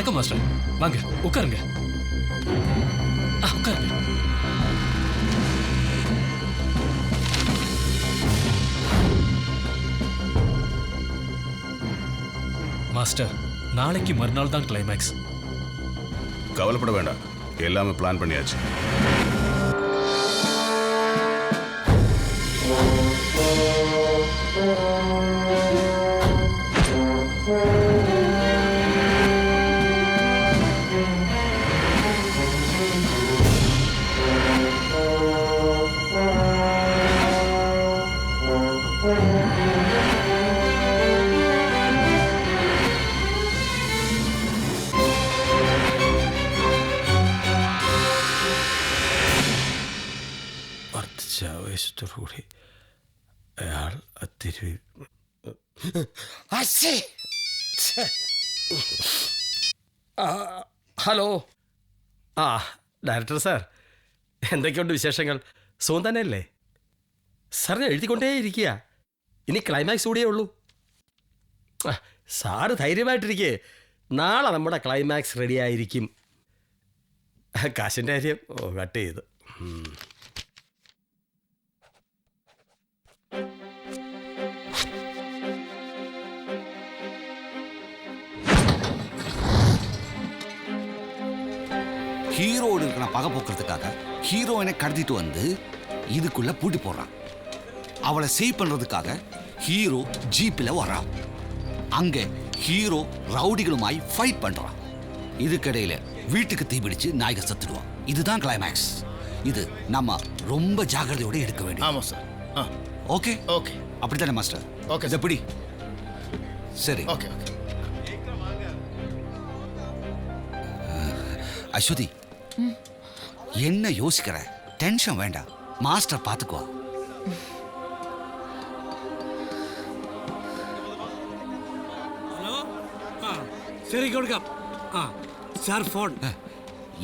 வணக்கம் மாஸ்டர். வாங்க உட்காருங்க. உட்காருங்க. மாஸ்டர், நாளைக்கு மறுநாள் தான் கிளைமேக்ஸ். கவலைப்பட வேண்டாம், எல்லாமே பிளான் பண்ணியாச்சு. വയസ്സോടുകൂടി അയാൾ അത്തിരി ഹലോ. ഡയറക്ടർ സാർ, എന്തൊക്കെയുണ്ട് വിശേഷങ്ങൾ? സുഖം തന്നെയല്ലേ? സാറിന് എഴുതിക്കൊണ്ടേയിരിക്കുക. ഇനി ക്ലൈമാക്സ് കൂടിയേ ഉള്ളൂ. സാറ് ധൈര്യമായിട്ടിരിക്കേ, നാളെ നമ്മുടെ ക്ലൈമാക്സ് റെഡി ആയിരിക്കും. കാശിൻ്റെ കാര്യം കട്ട് ചെയ്തു. ஹீரோடு இருக்கிற பகை போக்குறதுக்காக ஹீரோயினை கடத்திட்டு வந்து இதுக்குள்ள பூட்டி போடுறான். அவளை சேவ் பண்றதுக்காக ஹீரோ ஜீப்பில் வரான். அங்க ஹீரோ ரவுடிகளுமாய் ஃபைட் பண்றான். இதுக்கிடையில வீட்டுக்கு தீபிடிச்சு நாயக சத்துடுவான். இதுதான் கிளைமேக்ஸ். இது நம்ம ரொம்ப ஜாகிரதையோட எடுக்க வேண்டும். ஆமா சார். ஓகே ஓகே, அப்படித்தானே மாஸ்டர்? ஓகே, எப்படி? சரி. Okay okay. அஸ்வதி, என்ன யோசிக்கிற? டென்ஷன் வேண்டாம், மாஸ்டர் பார்த்துக்குவா. ഹലോ, ശരി കൊടുക്കാം. Sir phone.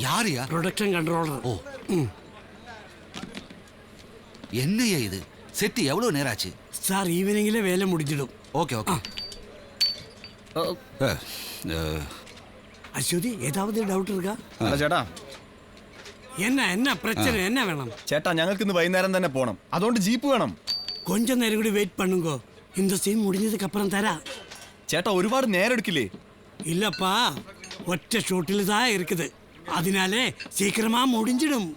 யாரையா? Production controller. ஓ, என்னையா இது? செட்டு எவ்வளவு நேரம் ஆச்சு? സാർ ഈവനിങ്ങിലെ വേല മുടിച്ചിടും. Okay okay. അശ്വതി, ഏതാവത് ഡൗട്ട് இருக்கா? അല്ല ചേട്ടാ, എന്നാ പ്രശ്നം? എന്നാ വേണം? ചേട്ടാ ഞങ്ങൾക്ക് ഇന്ന് വൈകുന്നേരം തന്നെ പോണം. അതുകൊണ്ട് ജീപ്പ് വേണം. கொஞ்ச നേരം കൂടി വെയിറ്റ് பண்ணுங்கோ. இந்த சீன் முடிஞ்சதுக்கு அப்புறம் தரா. ചേട്ടാ ഒരുപാട് നേരം എടുക്കില്ലേ? இல்லப்பா, ஒற்ற ஷூட்டில் தான் இருக்குது. அதனாலே சீக்கிரமா முடிஞ்சிடும்.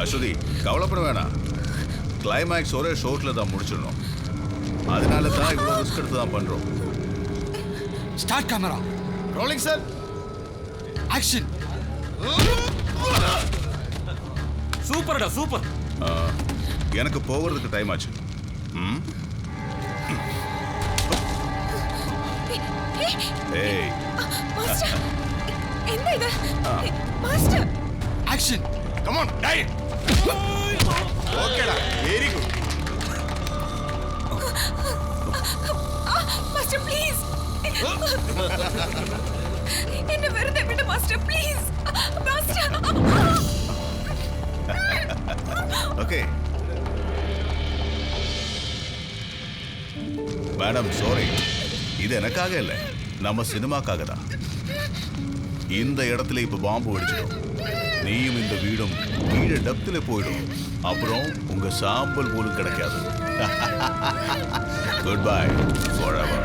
அஸ்வதி, கவலைப்பட வேணாம். கிளைமேக்ஸ் ஒரே ஷோட்ல தான் முடிச்சிடணும். அதனால தான் இவ்வளோ ரிஸ்க் எடுத்து தான் பண்றோம். Start camera rolling sir. Action. சூப்பர்டா, சூப்பர். எனக்கு போகிறதுக்கு டைம் ஆச்சு. ஏய் மாஸ்டர், என்ன இது? Master, action. கம் ஆன், டை. ஓகேடா, வெரி குட். Master please. என்ன வெறுതെ விடு master, please. Master. Okay madam, sorry. இது எனக்காக இல்லை, நம்ம சினிமாக்காக தான். இந்த இடத்துல இப்ப பாம்பு வெடிச்சிடும். நீயும் இந்த வீடும் கீழே டப்தில் போயிடும். அப்புறம் உங்க சாம்பல் போலும் கிடைக்காது. Good bye forever.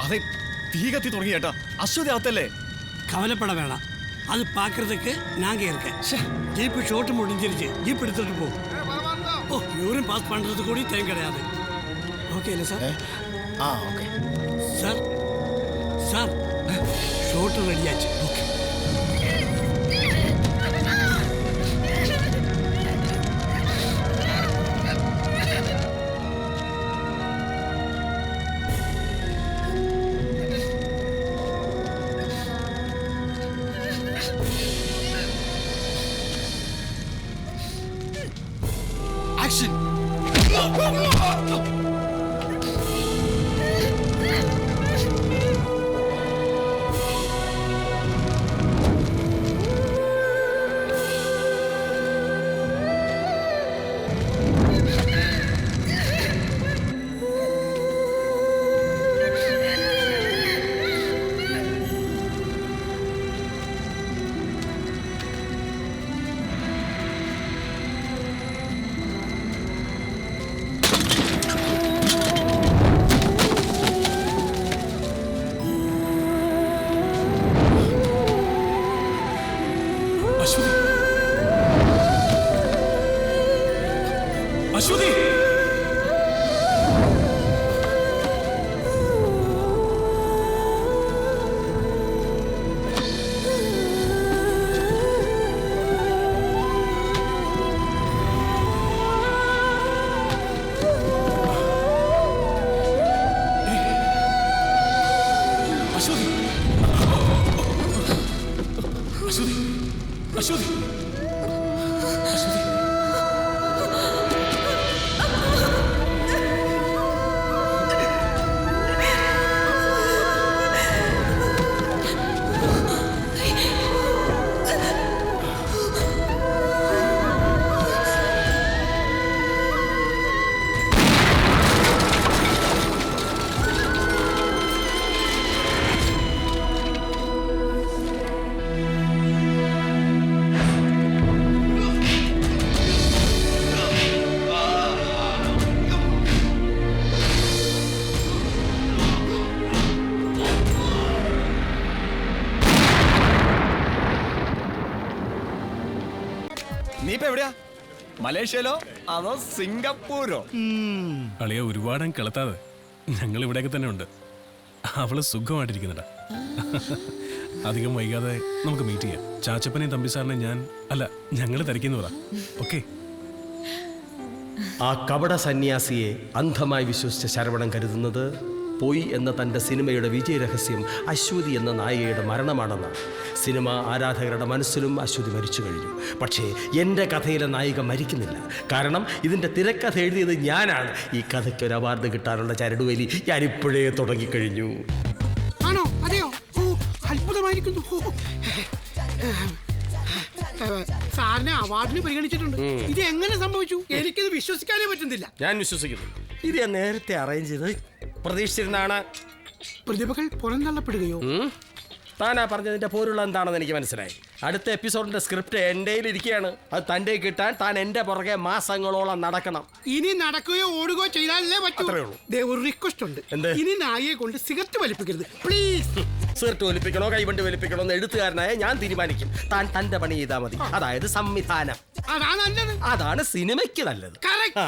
അതെ, തീ കത്തി തുടങ്ങി ചേട്ടാ. അശ്വതി അകത്തല്ലേ? கவலைப்பட வேணாம், அது பார்க்கறதுக்கு நாங்க இருக்கேன். ஜீப்பு ஷோட்டு முடிஞ்சிருச்சு. ஜீப் எடுத்துட்டு போ. ஓ, யூரின் பாஸ் பண்றது கூட டைம் கிடையாது. ஓகே இல்லை sir? Okay. Sir sir shot റെഡിയാച്ചു. ആക്ഷൻ. അശ്വതി അശ്വതി അശ്വതി അശ്വതി അശ്വതി അശ്വതി നീ ഇപ്പൊ എവിടെയാ? മലേഷ്യയിലോ അതോ സിംഗപ്പൂരോ? അളിയ ഒരുപാട് കിളത്താതെ ഞങ്ങൾ ഇവിടെയൊക്കെ തന്നെ ഉണ്ട്. അവള് സുഖമായിട്ടിരിക്കുന്നുണ്ടാ. അധികം വൈകാതെ നമുക്ക് മീറ്റ് ചെയ്യാം. ചാച്ചപ്പനെയും തമ്പി സാറിനെ ഞങ്ങൾ തിരക്കിന്ന് പറ. ഓക്കെ. ആ കപട സന്യാസിയെ അന്ധമായി വിശ്വസിച്ച ശരവണൻ കരുതുന്നത് പോയി എന്ന തൻ്റെ സിനിമയുടെ വിജയരഹസ്യം അശ്വതി എന്ന നായികയുടെ മരണമാണെന്നാണ്. സിനിമ ആരാധകരുടെ മനസ്സിലും അശ്വതി മരിച്ചു കഴിഞ്ഞു. പക്ഷേ എൻ്റെ കഥയിലെ നായിക മരിക്കുന്നില്ല. കാരണം ഇതിൻ്റെ തിരക്കഥ എഴുതിയത് ഞാനാണ്. ഈ കഥയ്ക്ക് ഒരു അവാർഡ് കിട്ടാനുള്ള ചരടുവലി ഞാനിപ്പോഴേ തുടങ്ങിക്കഴിഞ്ഞു. ആണോ? അതെയോ? ഓ, അത്ഭുതമായിരിക്കുന്നു. സാറിനെ അവാർഡിന് പരിഗണിച്ചിട്ടുണ്ട്. ഇത് എങ്ങനെ സംഭവിച്ചു? എനിക്കിത് വിശ്വസിക്കാനേ പറ്റുന്നില്ല. ഞാൻ വിശ്വസിക്കുന്നു. ഇത് ഞാൻ നേരത്തെ അറേഞ്ച് ചെയ്ത് പ്രതീക്ഷിച്ചിരുന്നാണ്. പ്രതിഭകൾ പുറന്തള്ളപ്പെടുകയോ? താനാ പറഞ്ഞതിന്റെ പോലുള്ള എന്താണെന്ന് എനിക്ക് മനസ്സിലായി. അടുത്ത എപ്പിസോഡിന്റെ സ്ക്രിപ്റ്റ് എൻ്റെ ഇരിക്കുകയാണ്. അത് തൻ്റെ കിട്ടാൻ താൻ എൻ്റെ പുറകെ മാസങ്ങളോളം നടക്കണം. ഇനി നടക്കുകയോ ഓടുകയോ ചെയ്താലേ പറ്റൂ. അത്രേ ഉള്ളൂ. ഒരു റിക്വസ്റ്റ് ഉണ്ട്. എന്ത്? ഇനി നായികയെ കൊണ്ട് സിഗരറ്റ് വലിപ്പിക്കരുത് പ്ലീസ്. സിഗരറ്റ് വലിപ്പിക്കണോ കൈവണ്ടി വലിപ്പിക്കണോ എന്ന് എഴുത്തുകാരനായ ഞാൻ തീരുമാനിക്കും. താൻ തന്റെ പണി ചെയ്താൽ മതി. അതായത് സംവിധാനം. അതാ നല്ലത്. അതാണ് സിനിമയ്ക്ക് നല്ലത്. Correct. ആ